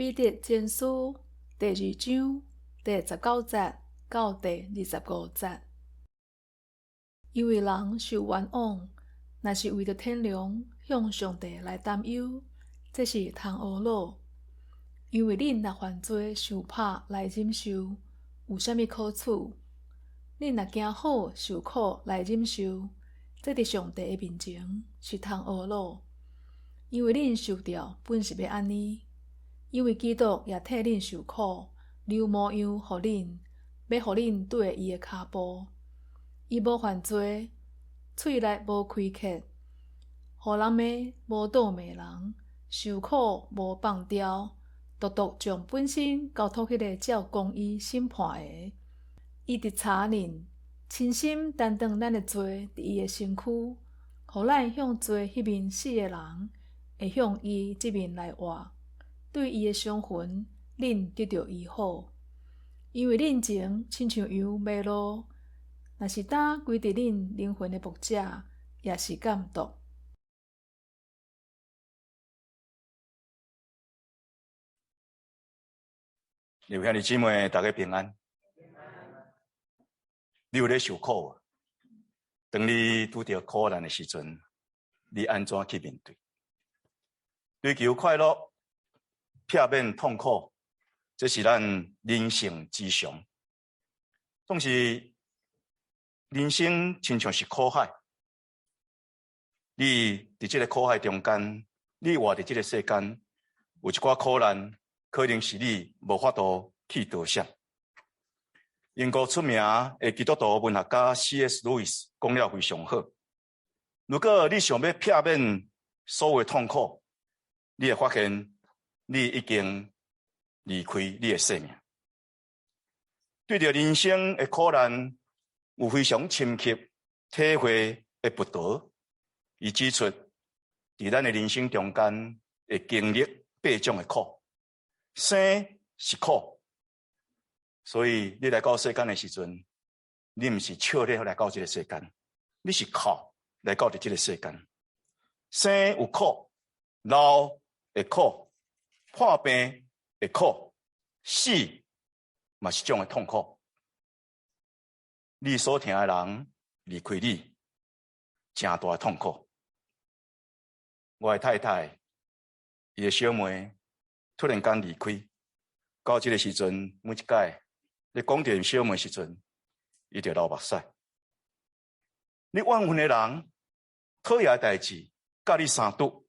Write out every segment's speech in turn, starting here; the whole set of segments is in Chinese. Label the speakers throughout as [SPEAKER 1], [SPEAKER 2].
[SPEAKER 1] 彼得前书第2章第19节到第25节。因为人受冤枉，若是为着天良向上帝来担忧，这是通学老。因为恁若犯罪受拍来忍受，有啥物好处？恁若惊好受苦来忍受，这伫上帝的面前是通学老。因为恁受着本是要安尼，因为基督也替恁受苦，流模样互恁，要互恁对伊的骹步。伊无犯罪，喙内无亏欠，互人骂无倒骂人，受苦无放刁，独独将本身交托迄个照公义审判的。伊伫查恁，亲心担当咱的罪伫伊的身躯，互咱向罪迄面死的人，会向伊即面来活。对伊的伤痕，恁得到医好。因为恁前亲像羊迷路，若是担归伫恁灵魂的牧者，也是监督。
[SPEAKER 2] 有兄弟姊妹，大家平安。你有咧受苦啊？当你拄着苦难的时阵，你安怎去面对？追求快乐，避免痛苦，这是咱人生之常。总是人生亲像是苦海，你伫这个苦海中间，你活伫这个世间，有一寡苦难，可能是你无法度去夺舍。英国出名的基督徒文学家 C.S. Lewis 讲了非常好。如果你想要避免所有的痛苦，你会发现你已经离开你的生命。对着人生的苦难，有非常深刻体会的不得，伊指出，伫咱的人生中间会经历8种的苦。生是苦。所以你来到世间的时阵，你不是笑咧来到这个世间，你是哭来到这个世间。生有苦，老会苦，破病会苦，死嘛是种的痛苦。你所疼的人离开你，真大的痛苦。我的太太，伊的小妹突然间离开，到这个时阵，每一届你讲到小妹时阵，伊就流目屎。你怨恨的人，讨厌的代志，甲你相拄，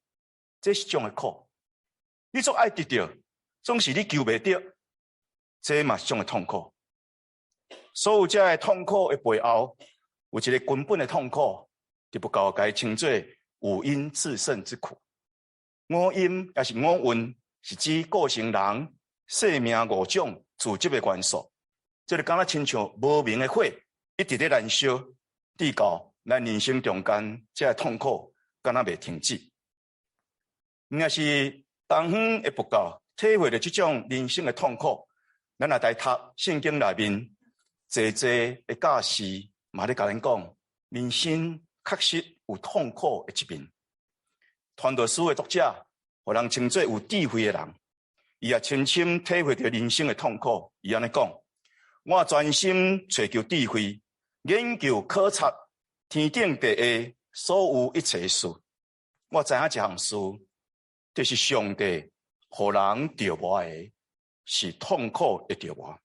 [SPEAKER 2] 这是种的苦。你总爱得到，总是你求袂到，这嘛是种的痛苦。所有这的痛苦的背后，有一个根本的痛苦，就不够该称作有因自胜之苦。五因也是五运，是指构成人生命5种自质的元素。这就敢若亲像无明的火，一直咧燃烧，直到咱人生中间，这个痛苦敢若袂停止。若是东方的不够，体会到这种人生的痛苦，咱也来读圣经内面，济的教士嘛咧甲咱讲，人生确实有痛苦的一面。传道书的作者，互人称作有智慧的人，伊也深深体会到人生的痛苦。伊安尼讲。我专心追求智慧，研究考察天顶地下所有一切事。我知影一项事，就是上帝互人着磨的，是痛苦的着磨。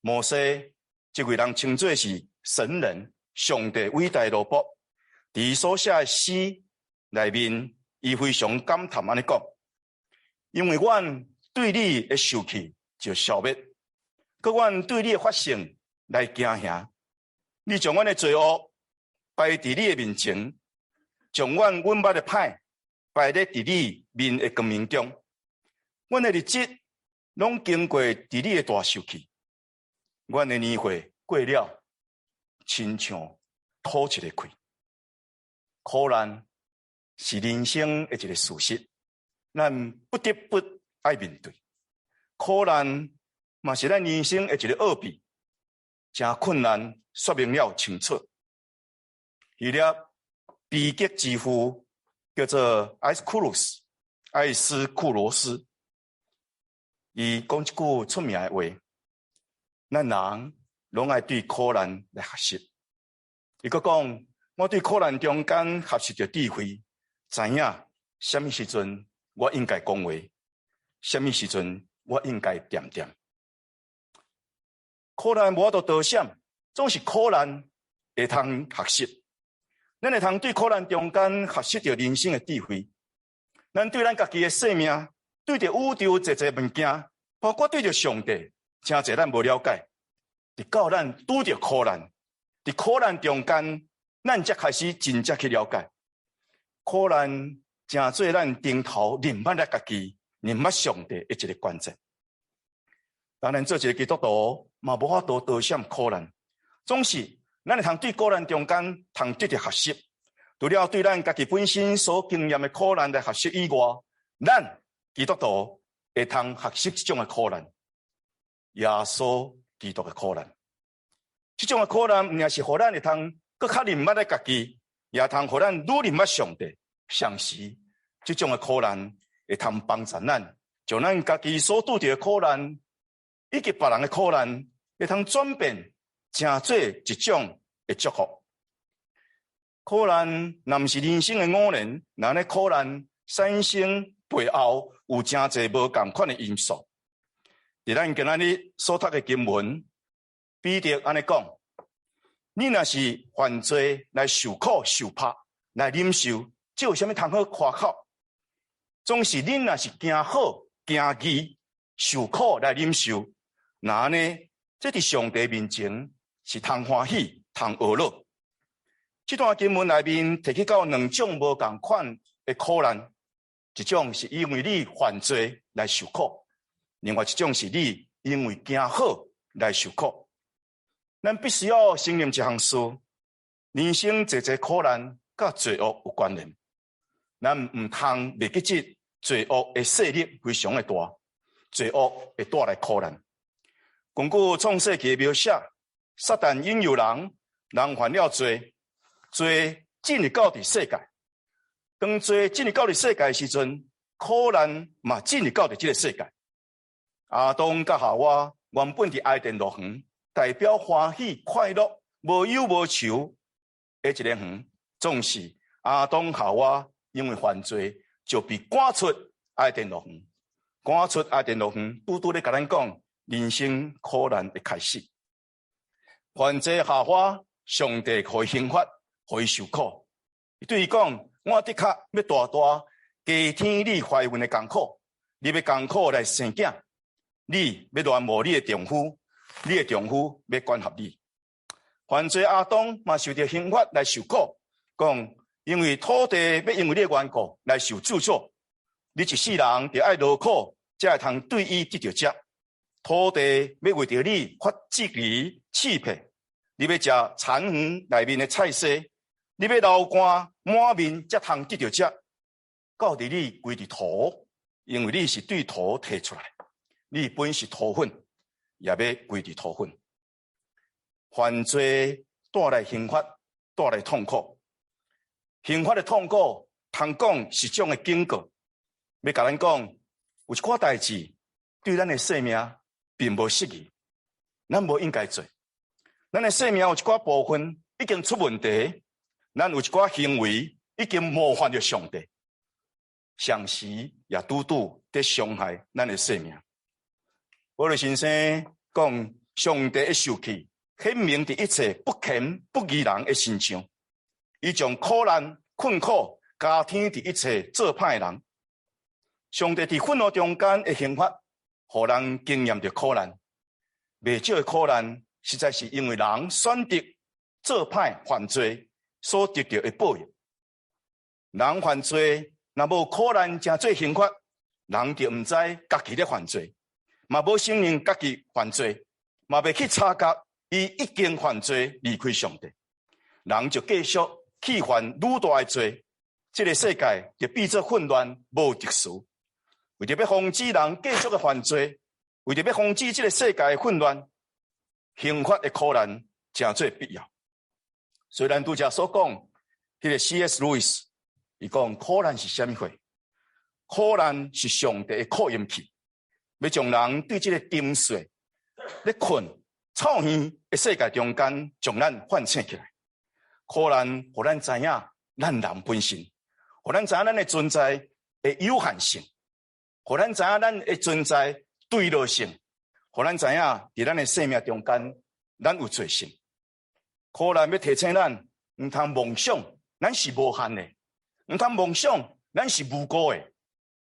[SPEAKER 2] 摩西这位人称作是神人，上帝伟大的罗卜。伫所写的诗内面，伊非常感叹安尼讲：因为阮对你的受气就消灭。佮阮对你的发生来惊吓，你将阮的罪恶摆伫你的面前，将阮阮捌的歹摆咧伫你面的光明中，阮的日子拢经过伫你的大受气，阮的年岁过了，亲像吐一个气。苦难是人生的一个事实，咱不得不爱面对。苦难嘛是咱人生的一个奥秘，真困难说明了清楚。希腊悲剧之父叫做埃斯库罗斯，伊讲一句出名的话，咱人拢爱对苦难来学习。伊佫讲，我对苦难中间学习着智慧，知影什么时阵我应该讲话，什么时阵我应该点点。苦难无法度躲闪，总是苦难会通学习。咱会通对苦难中间学习着人生的智慧。咱对咱家己的生命，对着宇宙一物件，包括对着上帝，真侪咱无了解。直到咱拄着苦难，伫苦难中间，咱才开始真正去了解。苦难真做咱顶头认捌咱家己、认捌上帝的一个关键。当然，做一个基督徒嘛，无法度躲闪苦难，总是咱会通对苦难中间通得着学习。除了对咱家己本身所经验的苦难来学习以外，咱基督徒会通学习这种的苦难，耶稣基督的苦难。这种的苦难，唔也是互咱会通更较认捌咱家己，也通互咱愈认捌上帝。相时，这种的苦难会通帮助咱，将咱家己所拄着的苦难，以及别人的苦难，会通转变成做一种的祝福。苦难若毋是人生的偶然，那呢苦难产生背后有真侪无同款的因素。伫咱今仔日所读的经文，彼得安尼讲：你若是犯罪来受苦受拍来忍受，这有啥物通好夸口？总是恁若是行好行义受苦来忍受，那呢，这伫上帝面前是通欢喜通娱乐。这段经文内面提起到两种无同款的苦难，一种是因为你犯罪来受苦，另外一种是你因为行好来受苦。咱必须要承认一项事：人生侪侪苦难甲罪恶有关联。咱唔通袂记这罪恶的势力非常的大，罪恶会带来苦难。根据创世纪的描写，撒旦引诱人，人犯了罪。罪进入到伫世界，当罪进入到伫世界的时阵，苦难嘛进入到伫这个世界。亚当甲夏娃原本伫爱甸乐园，代表欢喜快乐、无忧无愁的一个园，总是亚当夏娃因为犯罪就被赶出爱甸乐园。赶出爱甸乐园，拄拄咧甲咱讲人生苦难的开始。犯罪夏娃，上帝可以刑罚。可以受苦，伊对伊讲：我的确要大大加添你怀孕的艰苦，你要艰苦来生囝，你要恋慕你的丈夫，你的丈夫要管辖你。犯罪亚当嘛受到刑罚来受苦，讲因为土地要因为你的缘故来受咒诅，你一世人就爱劳苦，才会通对伊得到食。土地要为着你发质疑欺骗，你要食田园内面的菜色。你要流汗满面，才通得到食。到底你归伫土，因为你是对土摕出来，你本是土粉，也要归伫土粉。犯罪带来刑罚，带来痛苦。刑罚的痛苦，通讲是种的警告。要甲咱讲，有一寡代志对咱的生命并无适宜，咱无应该做。咱的生命有一寡部分已经出问题。咱有一寡行为已经冒犯着上帝，上时也拄拄在伤害咱的生命。保罗先生讲，上帝的受气显明伫一切不虔不义人的身上，伊将苦难困苦加添伫一切做歹人。上帝伫愤怒中间的刑罚，互人经验着苦难。未少的苦难，实在是因为人选择做歹犯罪。所得到的报应，人犯罪，若无苦难正做刑罚，人就毋知家己咧犯罪，嘛无承认家己犯罪，嘛袂去察觉伊已经犯罪离开上帝，人就继续去犯愈大的罪，这个世界就变作混乱无秩序。为着要防止人继续的犯罪，为着要防止这个世界的混乱，刑罚的苦难正做必要。虽然拄则所讲，迄个 C.S. Lewis， 伊讲苦难是啥物货？苦难是上帝的扩音器，要将人对这个沉睡、咧困、臭耳的世界中间，将咱唤醒起来。苦难，互咱知影咱人本身，互咱知影咱的存在的有限性，互咱知影咱的存在对落性，互咱知影伫咱的生命中间，咱有罪性。苦难要提醒咱，毋通妄想咱是无限的，毋通妄想咱是无辜的。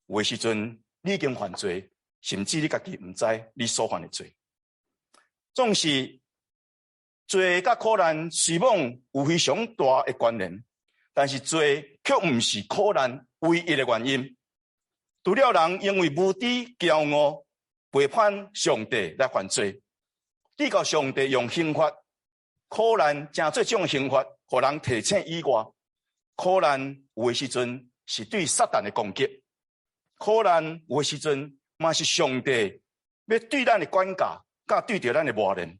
[SPEAKER 2] 有的时阵，你已经犯罪，甚至你家己毋知你所犯的罪。总是罪甲苦难虽往有非常大的关联，但是罪却毋是苦难唯一的原因。除了人因为无知、骄傲、背叛上帝来犯罪，抵到上帝用刑罚，苦难正做这种刑罚，互人提醒以外，苦难有的时阵是对撒旦的攻击，苦难有的时阵嘛是上帝要对咱的管教，甲对着咱的磨练。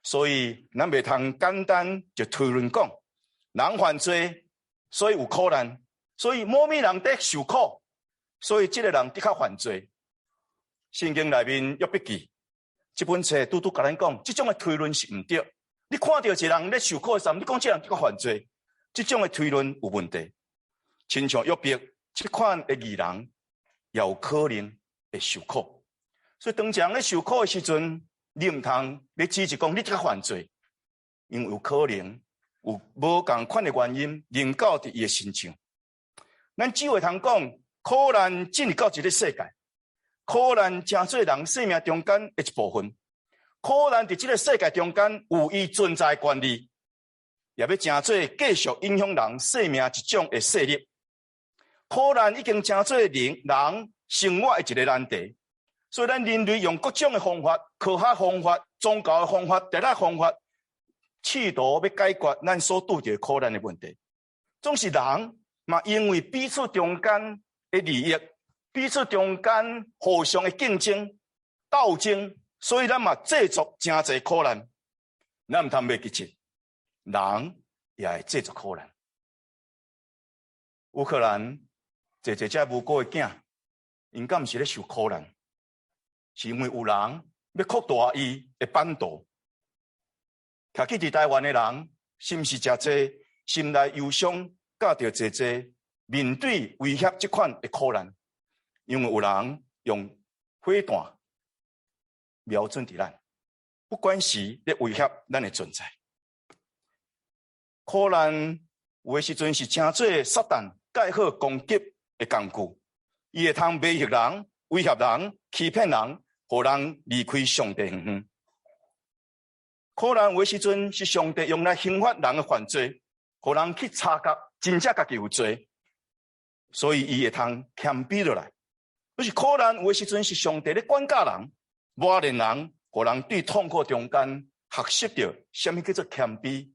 [SPEAKER 2] 所以咱袂通简单就推论讲，人犯罪，所以有苦难，所以某物人得受苦，所以这个人的确犯罪。圣经内面约笔记这本册拄甲咱讲，这种的推论是毋对。你看到一个人咧受苦的时候，你讲这人的确犯罪，这种的推论有问题。亲像约伯这款的义人，也有可能会受苦。所以当一人咧受苦的时阵，你毋通咧指责讲你这个犯罪，因为有可能有无共款的原因临到伫伊的身上。咱只会通讲，苦难进入到这个世界，苦难正做人生命中间的一部分。苦难伫这个世界中间有伊存在的权利，也要正做继续影响人生命一种的势力。苦难已经正做人生活的一个难题。所以咱人类用各种的方法、科学方法、宗教的方法、哲学方法，试图要解决咱所拄着苦难的问题。总是人嘛，因为彼此中间的利益、彼此中间互相的竞争、斗争，所以咱嘛制作真侪苦难。咱毋通袂记住，人也会制作苦难。乌克兰这无辜的囝，因敢毋是咧受苦难？是因为有人要扩大伊的版图，徛去伫台湾的人，是毋是真侪心内忧伤，甲着真侪面对威胁这款的苦难？因为有人用火弹瞄准伫咱，不管是咧威胁咱的存在。苦难有的时阵是真做撒旦介好攻击的工具，伊会通威胁人、威胁人、欺骗人。互人离开上帝远远。苦难有时阵是上帝用来刑罚人的犯罪，互人去察觉真正家己有罪，所以伊会通谦卑落来。就是苦难有时阵是上帝咧管教人、磨练人，互人对痛苦中间学习到什么叫做谦卑，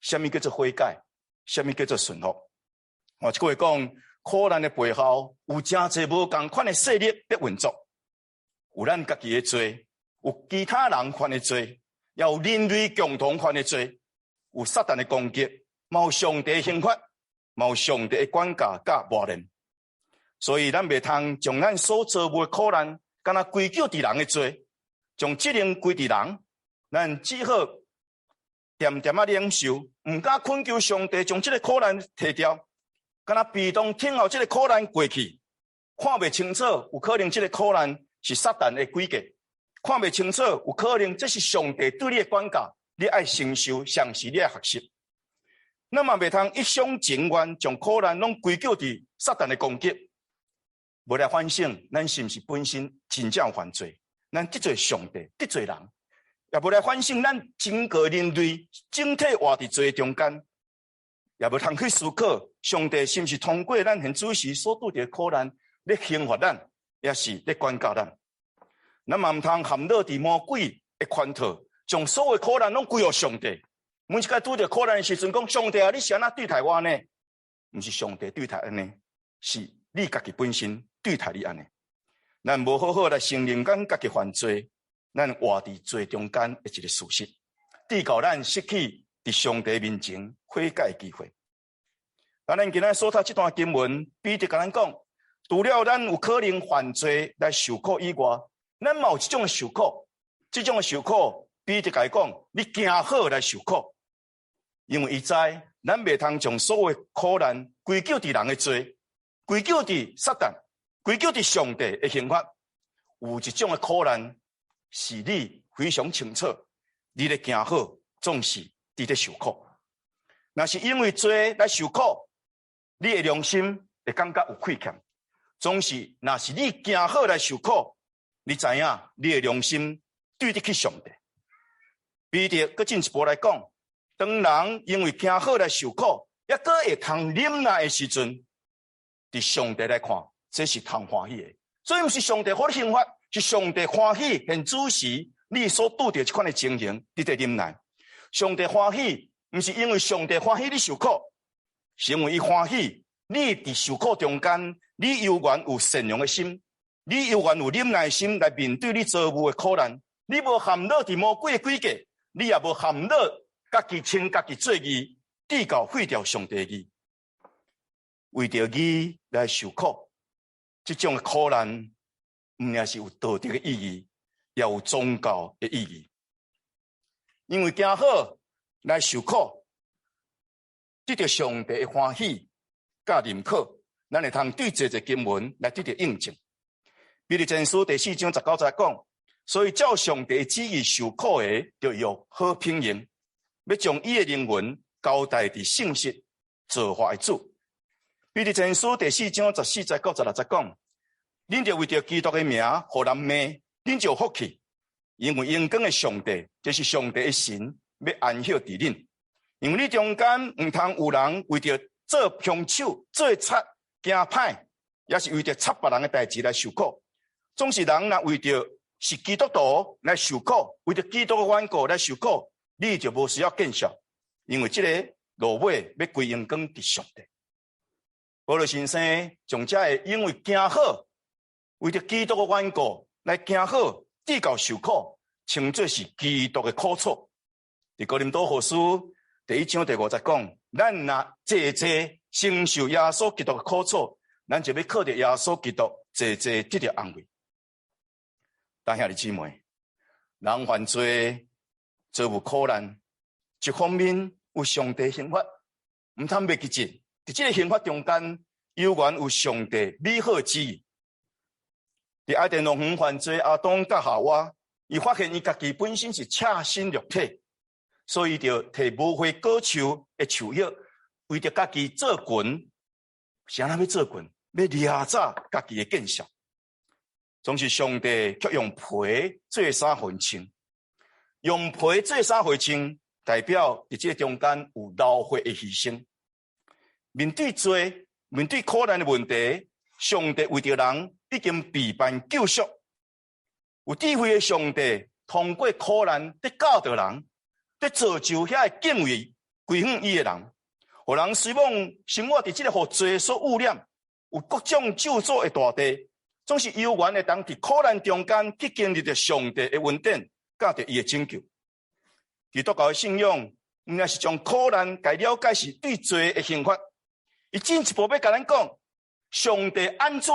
[SPEAKER 2] 什么叫做悔改，什么叫做顺服。我即个讲，苦难的背后有真侪无共款的势力在运作。有咱家己的罪，有其他人犯的罪，也有人类共同犯的罪，有撒旦的攻击，嘛有上帝的刑罚，嘛有上帝的管教甲磨练。所以咱袂通将咱所遭遇的苦难，敢若归咎伫人的罪，将责任归伫人，咱只好点点忍受，毋敢恳求上帝将这个苦难摕掉，敢若被动听候这个苦难过去，看袂清楚，有可能这个苦难是撒旦的诡计，看袂清楚，有可能这是上帝对你的管教，你爱承受，上是你爱学习。咱嘛袂通一厢情愿将苦难拢归咎伫撒旦的攻击，无来反省咱是毋是本身真正犯罪，咱得罪上帝，得罪人，也无来反省咱整个人类整体活伫罪中间，也无通去思考上帝是毋是通过咱现主时所拄着苦难咧刑罚咱。也是咧管教咱，咱嘛毋通陷落伫魔鬼的圈套，将所有苦难拢归予上帝。每一个拄着苦难的时阵，讲上帝啊，你是安怎对待我呢？毋是上帝对待安尼，是你家己本身对待你安尼。咱无好好来承认咱家己犯罪，咱活伫罪中间的一个事实，直到咱失去伫上帝面前悔改的机会。咱今仔所读这段经文，彼得甲咱讲。除了咱有可能犯罪来受苦以外，咱嘛有这种的受苦，这种的受苦，彼得甲伊讲，你行好来受苦，因为伊知咱袂通将所有的苦难归咎伫人的罪，归咎伫撒旦，归咎伫上帝的刑罚。有一种的苦难是你非常清楚，你咧行好，总是伫咧受苦。若是因为罪来受苦，你的良心会感觉有亏欠。总是，若是你行好来受苦，你知影你的良心对得起上帝。彼得搁进一步来讲，当人因为行好来受苦，也搁会通忍耐的时阵，伫上帝来看，这是通欢喜的。所以，毋是上帝给你刑罚，是上帝欢喜现主时你所拄到这款的情形，你得忍耐。上帝欢喜，毋是因为上帝欢喜你受苦，是因为伊欢喜你伫受苦中间，你犹原有善良的心，你犹原有忍耐的心来面对你遭遇的苦难。你无陷落伫魔鬼的诡计，你也无陷落家己称家己做义，至到废掉上帝的义，为着义来受苦。这种的苦难，毋仅是有道德的意义，也有宗教的意义。因为行好来受苦，得到上帝的欢喜甲认可，咱会通对这经文来得到印证。彼得前书第4章19节讲，所以照上帝旨意受苦的，就有好品行，要将伊的灵魂交代伫信实造化的主。彼得前书第4章14节到16节讲，恁就为着基督的名，互人骂，恁就有福气，因为永光的上帝，就是上帝的神，要安歇伫恁。因为你中间毋通有人为着做凶手、做贼、惊歹，也是为着插别人的代志来受苦。总是人若为着是基督徒来受苦，为着基督的缘故来受苦，你就无需要见笑，因为这个落尾要归荣光伫上帝。保罗先生将这个因为行好，为着基督的缘故来行好，至到受苦，称作是基督的苦楚。伫哥林多后书第1章第5节讲，咱若济济承受耶稣基督的苦楚，咱就要靠着耶稣基督济济得到安慰。但兄弟姊妹，人犯罪遭有苦难，一方面有上帝刑罚，毋通袂记住，伫这个刑罚中间，犹原有上帝美好之意。伫爱甸农园犯罪阿当甲夏娃，伊发现伊家己本身是赤身裸体，所以就摕无花果树的树叶，为着家己做裙，是安怎要做裙？要掠走家己的见识。总是上帝却用皮做衫分穿，用皮做衫分穿，代表伫这中间有流血的牺牲。面对罪、面对苦难的问题，上帝为着人已经备办救赎。有智慧的上帝通过苦难，在教导人，在造就遐个敬畏归向伊的人，互人希望生活伫这个互罪所污染、有各种咒诅的大地。总是犹原会当伫苦难中间去经历着上帝的恩典，甲着伊的拯救。基督教的信仰，毋仅是将苦难该了解是对罪的刑罚，伊进一步要甲咱讲，上帝安怎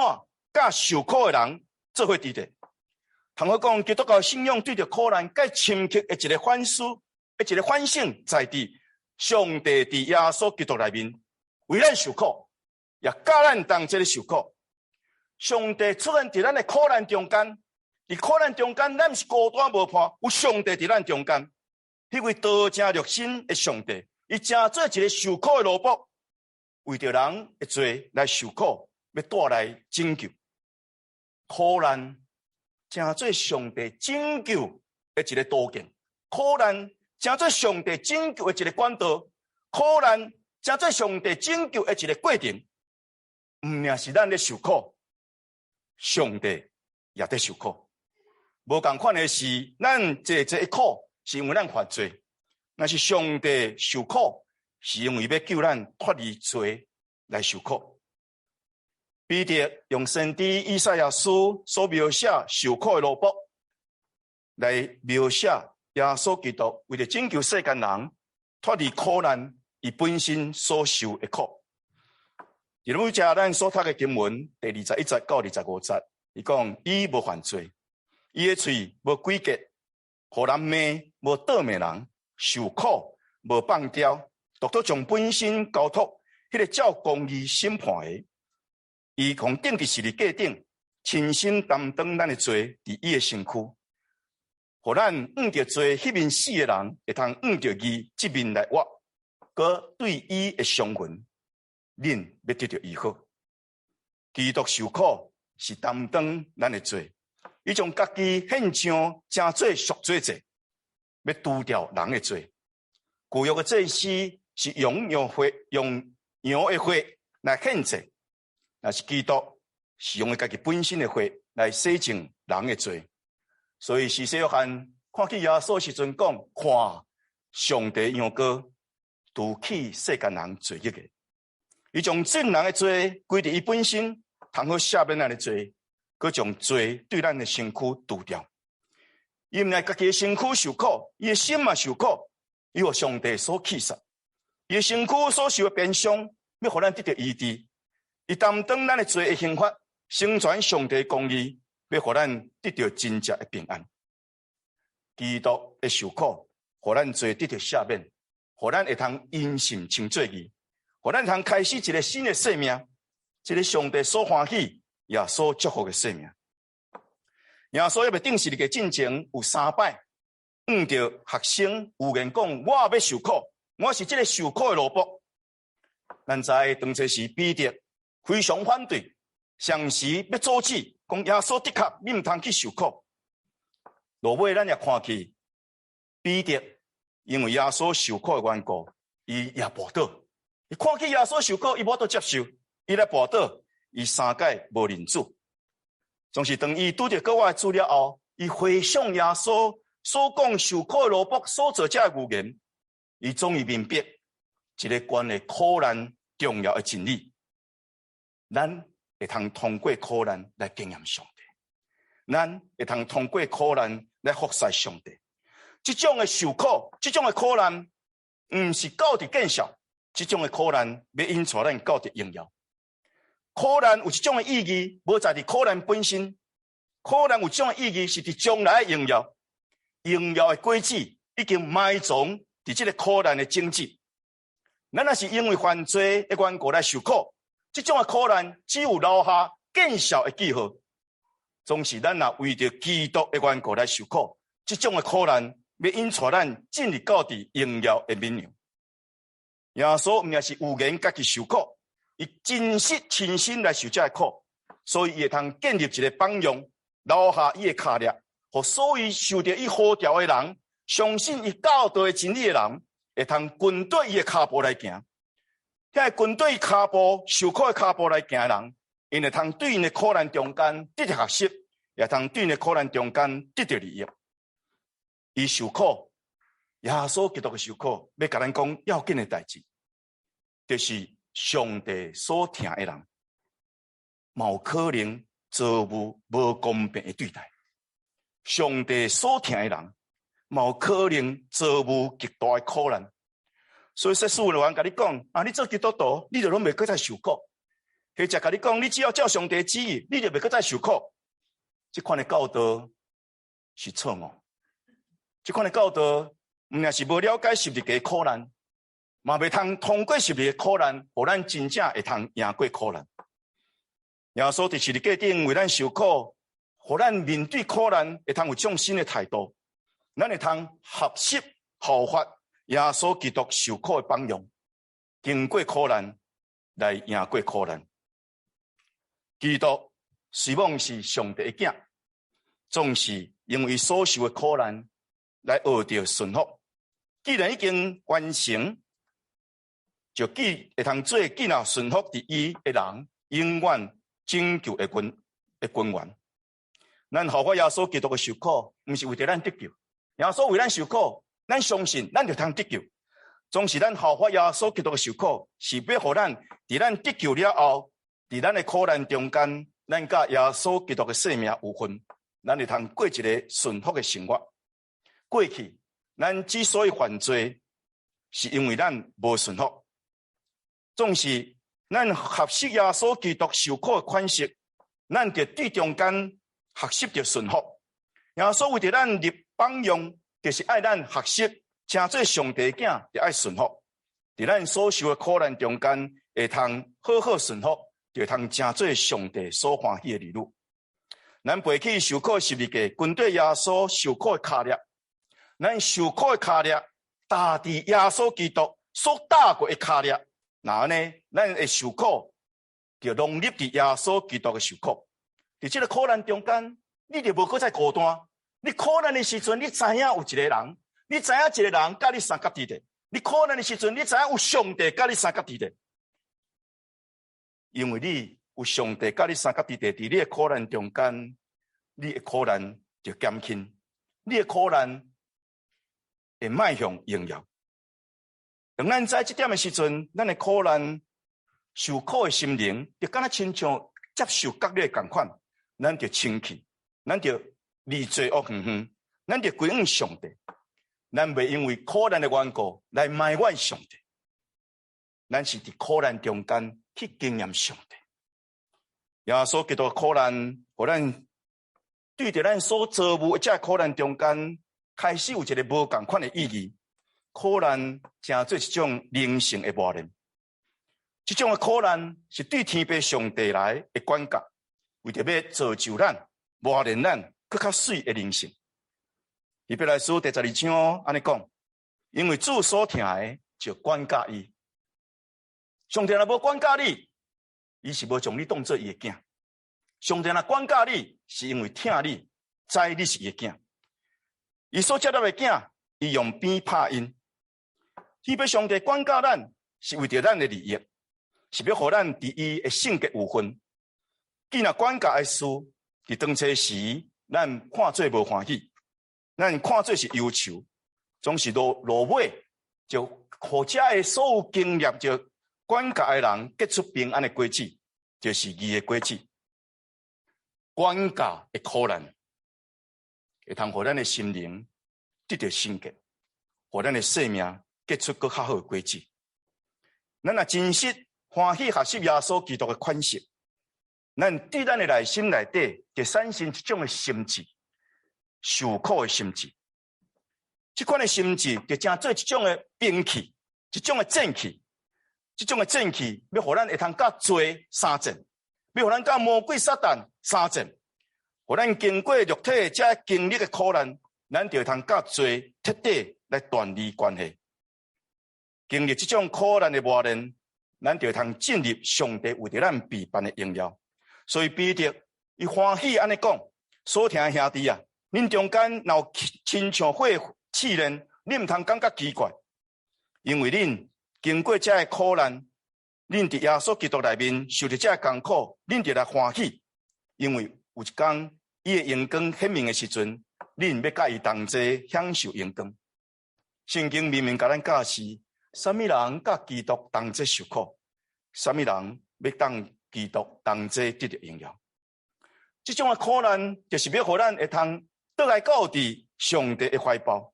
[SPEAKER 2] 甲受苦的人做伙伫咧。通好讲，基督教的信仰对着苦难该深刻的一个反思，一个反省，在伫上帝伫耶稣基督内面为咱受苦，也教咱当这个受苦。上帝出现伫咱的苦难中间，伫苦难中间，咱毋是孤单无伴，有上帝伫咱中间。迄位道成肉身的上帝，伊正做一个受苦的奴仆，为着人的罪来受苦，要带来拯救。苦难正做上帝拯救的一个途径，苦难正做上帝拯救的一个管道，苦难正做上帝拯救的一个过程。毋仅是咱咧受苦。上帝也在受苦，无共款的是，咱这一苦是因为咱犯罪；那是上帝受苦，是因为要救咱脱离罪来受苦。彼得用先知以赛亚书所描写受苦的奴仆，来描写耶稣基督为了拯救世间人脱离苦难，伊本身所受的苦。例如，咱所读的经文第21节到25节，伊讲伊无犯罪，伊的嘴无规格，互人骂无倒骂人，受苦无放刁，独独将本身交托迄个照公义审判的，伊从顶伫十字架顶，亲身担当咱的罪伫伊的身躯，互咱遇着罪迄面死的人会通遇着伊即面来活，佮对伊的伤痕，恁要得到医好。基督受苦是担当咱的罪，伊将家己献上真做赎罪祭，要除掉人的罪。旧约的祭司是用羊的血来献祭，但是基督是用家己本身的血来洗净人的罪。所以施洗约翰看起耶稣时阵讲，看上帝羊羔除去世间人罪孽的，伊将众人的罪归伫伊本身，通好赦免咱的罪，佮将罪对咱的身躯除掉。伊毋来家己的身躯受苦，伊的心嘛受苦，伊互上帝所弃杀，伊的身躯所受的鞭伤，要互咱得到医治。伊担当咱的罪的刑罚，成全上帝的公义，要互咱得到真正的平安。基督的受苦，互咱罪得到赦免，互咱会通因信称罪义，互咱通开始一个新的生命，一个上帝所欢喜也所祝福的生命。耶稣要顶十字架进前有3摆，遇到学生有言讲：我要受苦，我是这个受苦的奴仆。咱知当初时彼得非常反对，上时要阻止，讲耶稣的确你毋通去受苦。落尾咱也看去，彼得因为耶稣受苦的缘故，伊也跋倒。伊看起耶稣受苦，伊无得接受，伊来跋倒，伊3届无认主。总是当伊拄着国外资料后，伊回想耶稣所讲受苦的奴仆所做这预言，伊终于明白一个关于苦难重要的真理。咱会通过苦难来经验上帝，咱会通过苦难来服侍上帝。这种的受苦，这种的苦难，毋是到伫见效，这种的苦难要引带咱到伫荣耀。苦难有一种的意义，无在伫苦难本身。苦难有一种的意义，是伫将来的荣耀。荣耀的果子已经埋藏伫这个苦难的种子。咱若是因为犯罪的缘故来受苦，这种的苦难只有留下见效的记号。总是咱若为着基督的缘故来受苦，这种的苦难要引带咱进入到伫荣耀的面量。耶稣毋也是有言家己受苦。伊真实亲身来受这个苦，所以伊会通建立一个榜样，留下伊的脚印，互所有受到伊呼召的人，相信伊教导的真理的人，会通跟对伊的脚步来行。遐跟对脚步受苦的脚步来行的人，因会通对因的苦难中间得到学习，也通对因的苦难中间得到利益。伊受苦，耶稣基督的受苦，要甲咱讲要紧的代志，就是。上帝所疼的人，嘛有可能遭遇无公平的对待；上帝所疼的人，嘛有可能遭遇极大的苦难。所以说，世人甲你讲：你做基督徒，你就拢袂搁再受苦；或者甲你讲，你只要照上帝旨意，你就袂搁再受苦。这款的教导是错误。这款的教导，毋也是无了解十字架的苦难。嘛袂通过十字的苦难，互咱真正会通赢过苦难。耶稣伫十字架顶为咱受苦，互咱面对苦难会通有种新的态度。咱会通合适效法耶稣基督受苦的榜样，经过苦难来赢过苦难。基督虽望是上帝的囝，总是因为所受的苦难来学着顺服。既然已经完成。就会通做既然顺服伫伊的人，永远拯救的君王。咱效法耶稣基督的受苦，毋是为着咱得救。耶稣为咱受苦，咱相信咱就通得救。总是咱效法耶稣基督的受苦，是要互咱伫咱得救了后，伫咱的苦难中间，咱甲耶稣基督的生命有份，咱就通过一个顺服的生活。过去咱之所以犯罪，是因为咱无顺服。总是咱学习耶稣基督受苦的款式，咱就对中间学习着顺服。耶稣为着咱立榜样，就是爱咱学习，成做上帝囝，就爱顺服。伫咱所受的苦难中间，会通好好顺服，就会通成做上帝所欢喜的儿女。咱背起受苦12架，跟对耶稣受苦的脚链，咱受苦的脚链，搭伫耶稣基督所搭过的脚链，那呢，咱会受苦，就融入伫耶稣基督的受苦。伫这个苦难中间，你就无搁再孤单。你苦难的时阵，你知影有一个人，你知影一个人甲你三角地的。你苦难的时阵，你知影有上帝甲你三角地的。因为你有上帝甲你三角地的，伫你的苦难中间，你的苦难就减轻，你的苦难会迈向荣耀。当咱知这点的时阵，咱的苦难、受苦的心灵，就敢若亲像接受割礼共款，咱就清气，咱就离罪恶远远，咱就归向上帝。咱袂因为苦难的缘故来埋怨上帝，咱是伫苦难中间去经验上帝。耶稣基督的苦难，互咱对着咱所遭遇的这苦难中间，开始有一个无共款的意义。苦难成做一种灵性的磨练，这种的苦难是对天父上帝来的管教，为着要造就咱、磨练咱更较水的灵性。以弗来书第12章安尼讲，因为主所疼的就管教伊。上帝若无管教你，伊是无将你当作伊的囝。上帝若管教你，是因为疼你，知你是伊的囝。伊所接纳的囝，伊用鞭拍因。天父上帝管教咱，是为着咱的利益，是要互咱伫伊的性格有份。既然管教的事，伫当初时，咱看做无欢喜。咱看做是忧愁，总是落尾，就互遮的所有经验，就管教的人结出平安的果子，就是义的果子。管教的苦难，会通互咱的心灵得到升格，互咱的生命结出更较好的果子。咱若真实欢喜学习耶稣基督的款式，咱对咱的内心内底，就产生一种的心智。受苦的心智，这款的心智就成做一种的兵器，一种的剑器。这种的剑器要互咱会通甲罪相战，要互咱甲魔鬼撒旦相战，互咱经过肉体这经历的苦难，咱就会通甲罪彻底来断离关系。经历这种苦难的磨练，咱就会通进入上帝为着咱备办的荣耀。所以彼得伊欢喜安尼讲，所听兄弟啊。恁中间若有亲像火试炼，恁毋通感觉奇怪，因为恁经过这个苦难，恁伫耶稣基督内面受着这个艰苦，恁就来欢喜，因为有一天伊的荣光显明的时阵，恁要甲伊同齐享受荣光。圣经明明甲咱教示，什么人甲基督同齐受苦，什么人要当基督同齐得到荣耀。这种的苦难，就是要互咱会通倒来到伫上帝的怀抱。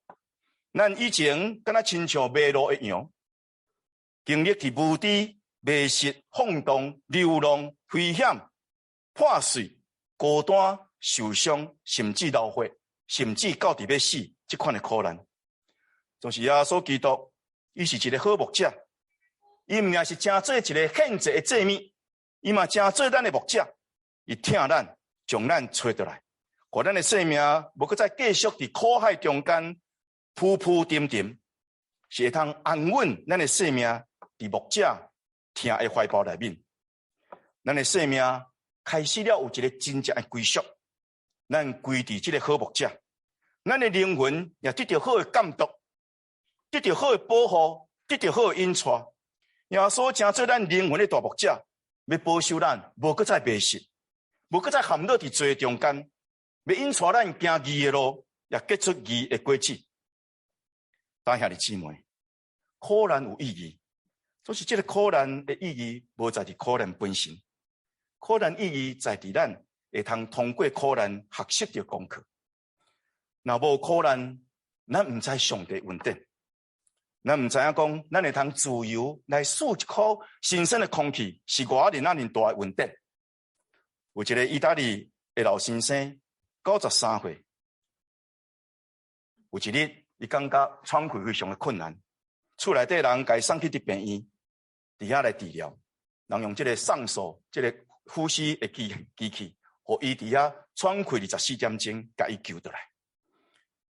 [SPEAKER 2] 咱以前敢若亲像迷路的羊，经历伫无知、迷失、放荡、流浪、危险、破碎、孤单、受伤，甚至流血，甚至到伫要死，这款的苦难。就是耶稣基督，伊是一个好牧者，伊毋也是正做一个献祭的祭物，伊嘛正做咱的牧者，伊疼咱，将咱找倒来。互咱的生命无搁再继续伫苦海中间浮浮沉沉，是会通安稳咱的生命伫牧者疼的怀抱内面。咱的生命开始了有一个真正的归属，咱归伫这个好牧者，咱的灵魂也得到好的监督，得到好的保护，得到好的引带。耶稣正做咱灵魂的大牧者，要保守咱无搁再迷失，无搁再陷落伫罪中间。要引带咱行义的路，也结出义的果子。弟兄姊妹，苦难有意义，总是这个苦难的意义无在伫苦难本身，苦难意义在伫咱会通过苦难学习到功课。若无苦难，咱毋知上帝恩典，咱毋知影讲咱会通自由来吸一口新鲜的空气，是偌尔大的恩典。有一个意大利的老先生。53岁，有一日，伊感觉喘气非常的困难，厝内底人甲伊送去伫病院，伫遐来治疗。人用这个上手，这个呼吸的机器，互伊伫遐喘气24点钟，甲伊救倒来。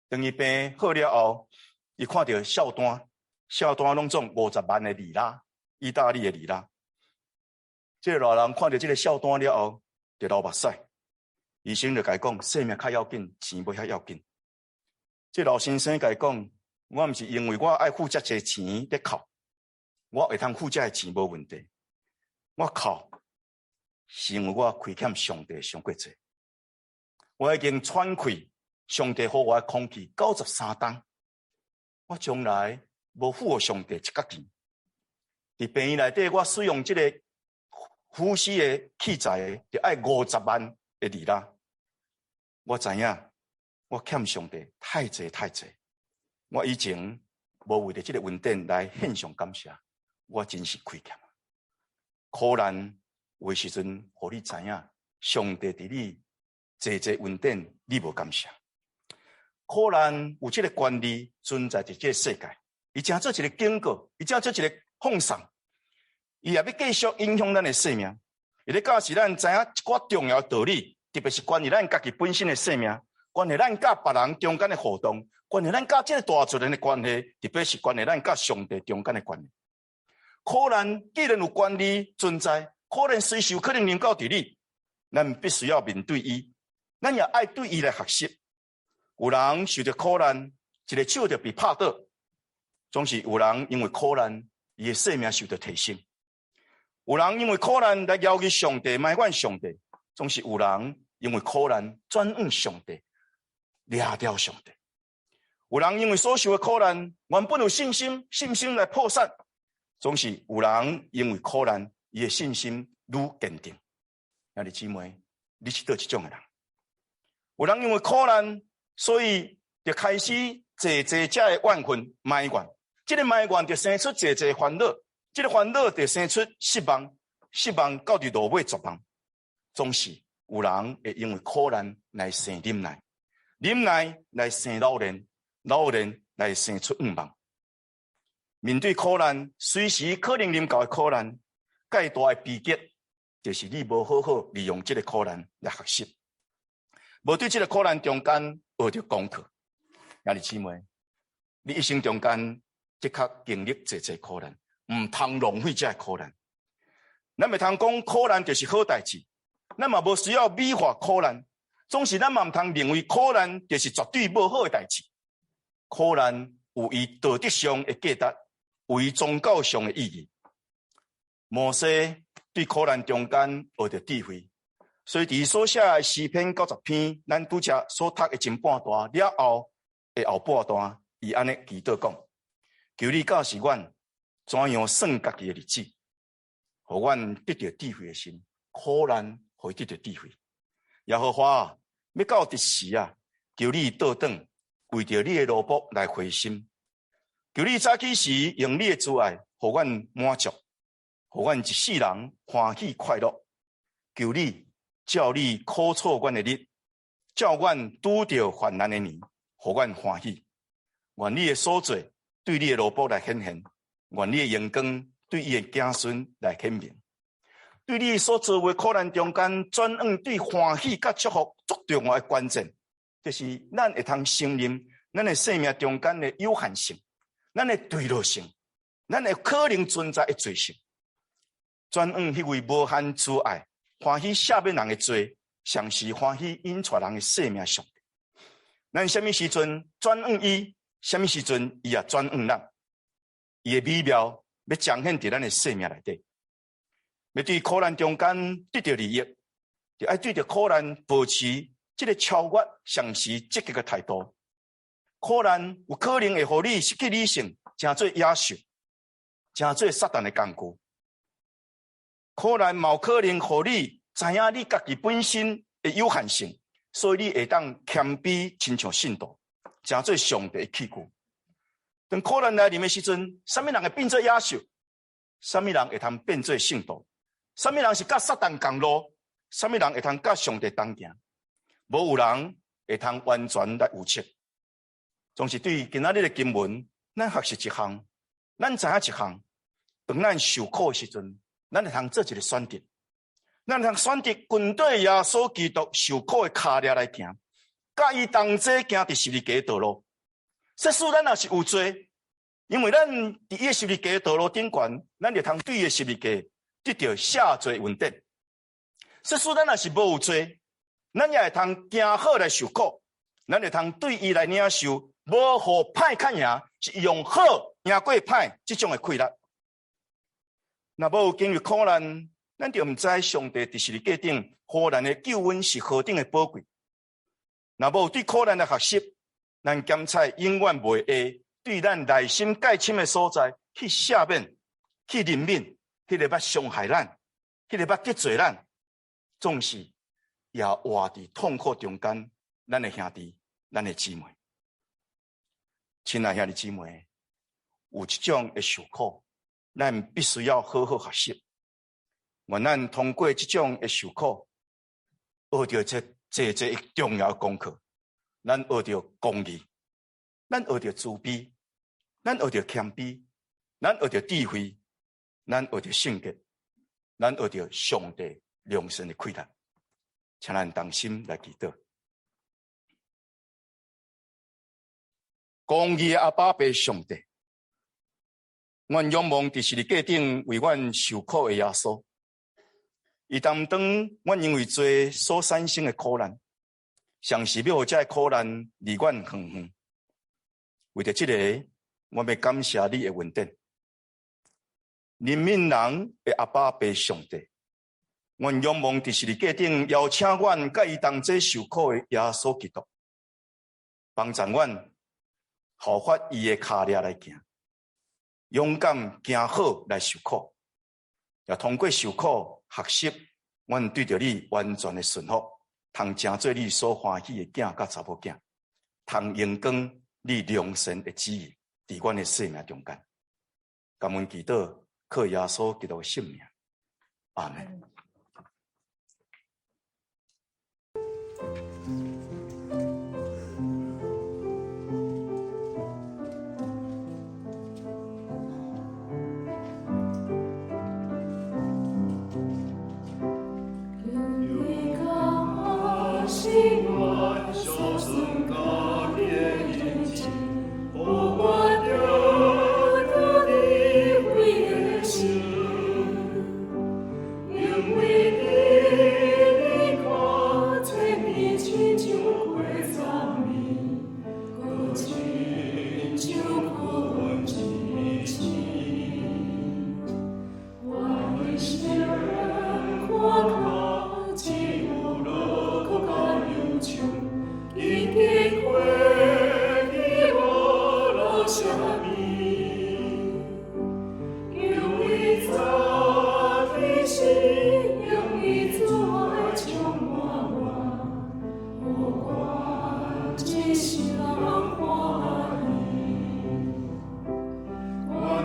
[SPEAKER 2] 等伊病好了后，伊看到账单拢总50万的里拉，意大利的里拉。这个老人看到这个账单了后，就流目屎。医生就甲伊讲，性命较要紧，钱无遐要紧。这老先生甲伊讲，我毋是因为我爱付遮济钱在哭，我会通付遮的钱无问题。我哭是因为我亏欠上帝上过济。我已经喘气，上帝互我的空气93担，我从来无付予上帝一角钱。伫病院内底，我使用这个呼吸的器材，就要50万的里拉。我知影，我欠上帝太济。我以前无为着这个恩典来献上感谢，我真是亏欠。苦难有的时阵，互你知影，上帝伫你济恩典，你无感谢。苦难有这个权利存在伫这个世界，伊正做一个警告，伊正做一个放送，伊也要继续影响咱的生命。伊咧教示咱知影一寡重要的道理，特别是关于咱家己本身的生命，关于咱甲别人中间的互动，关于咱甲这个大自然的关系，特别是关于咱甲上帝中间的关系。苦难既然有权利存在，苦难随时有可能临到伫你，咱必须要面对伊，咱也爱对伊来学习。有人受着苦难，一个手就被拍倒，总是有人因为苦难，伊的生命受到提升。有人因为苦难来邀请上帝，埋怨上帝；总是有人因为苦难转向上帝，掠掉上帝。有人因为所受的苦难，原本有信心来破产；总是有人因为苦难，伊的信心愈坚定。兄弟姊妹，你是倒一种的人？有人因为苦难，所以就开始济这的怨恨埋怨，这个埋怨就生出济烦恼。这个烦恼就生出失望，失望到伫落尾绝望。总是有人会因为苦难来生忍耐，忍耐来生老练，老练来生出愿望。面对苦难，随时可能临到的苦难，介大的悲剧，就是你无好好利用这个苦难来学习，无对这个苦难中间学着功课。兄弟姊妹，你一生中间即刻经历济苦难。唔通浪费这苦难，咱袂通讲苦难就是好代志，咱嘛无需要美化苦难，总是咱嘛唔通认为苦难就是绝对无好的代志。苦难有伊道德上的价值，有伊宗教上的意义。摩西对苦难中间学着智慧，所以伫所写的诗篇90篇，咱拄则所读的前半段了后的后半段，伊安尼祈祷讲：求你教示阮。怎样算家己的日子，互阮得到智慧的心，苦难互得到智慧。耶和华要到第时啊，求你倒转，为着你的奴仆来回心。求你早起时用你的慈爱，互阮满足，互阮一世人欢喜快乐。求你照你苦楚阮的日，照阮拄着患难的年，互阮欢喜。愿你的所做对你的奴仆来显现。愿你的荣光对伊的子孙来显明，对你所做的苦难中间，转向对欢喜甲祝福最重要的关键，就是咱会通承认咱的生命中间的有限性，咱的脆弱性，咱的可能存在的罪性，转向迄位无限慈爱、欢喜赦免人的罪，上是欢喜引出人的生命上帝。咱什么时阵转向伊，什么时阵伊也转向咱。伊的美妙要彰显伫咱的生命内底，要对苦难中间得到利益，就要对着苦难保持这个超越、上时积极的态度。苦难有可能会互你失去理性，成做野兽，成做撒旦的工具。苦难嘛有可能互你知影你家己本身的有限性，所以你会当谦卑，亲像信徒，成做上帝的器具。当苦难来临的时阵，什么人会变做野兽？什么人会通变做圣徒？什么人是甲撒旦共路？什么人会通甲上帝同行？无有人会通完全来预测。总是对今仔日的经文，咱学习一项，咱知影一项，当咱受苦的时阵，咱会通做一个选择，咱会通选择跟对耶稣基督受苦的脚链来行，甲伊同齐行伫十字架的道路。即使咱若是有罪，因为咱伫伊的十字架的道路顶悬，咱就通对伊的十字架得到赦罪恩典。即使咱若是无有罪，咱也会通行好来受苦，咱会通对伊来领受无互歹较赢，是用好赢过歹即种的快乐。若无经历苦难，咱就毋知上帝伫十字架顶予咱的救恩是何等的宝贵。若无对苦难的学习，咱检测永远袂会对咱内心介深的所在去赦免、去怜悯，迄个捌伤害咱、迄个捌得罪咱，总是也活伫痛苦中间。咱的兄弟、咱的姊妹，亲爱兄弟姊妹，有一种的受苦，咱必须要好好学习。愿咱通过这种的受苦，学到这重要的功课。咱学到公义，咱学到慈悲，咱学到谦卑，咱学到智慧，咱学到圣洁，咱学到上帝良善的快乐。请咱同心来祈祷。公义的阿爸爸上帝，阮仰望伫十字架顶为阮受苦的耶稣，伊担当阮因为罪所产生的苦难。上是要互这苦难离阮远远。为着这个，我要感谢你的恩典。人民人的阿爸爸上帝，阮仰望伫十字架顶邀请阮甲伊同齐受苦的耶稣基督，帮助阮效法伊的脚链来行，勇敢行好来受苦，也通过受苦学习，阮对着你完全的顺服。通成做你所欢喜的囝甲查某囝，通用光你良善的旨意，伫阮的生命中间。感恩祈祷，靠耶稣基督的圣名，阿门。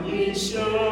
[SPEAKER 3] 一生。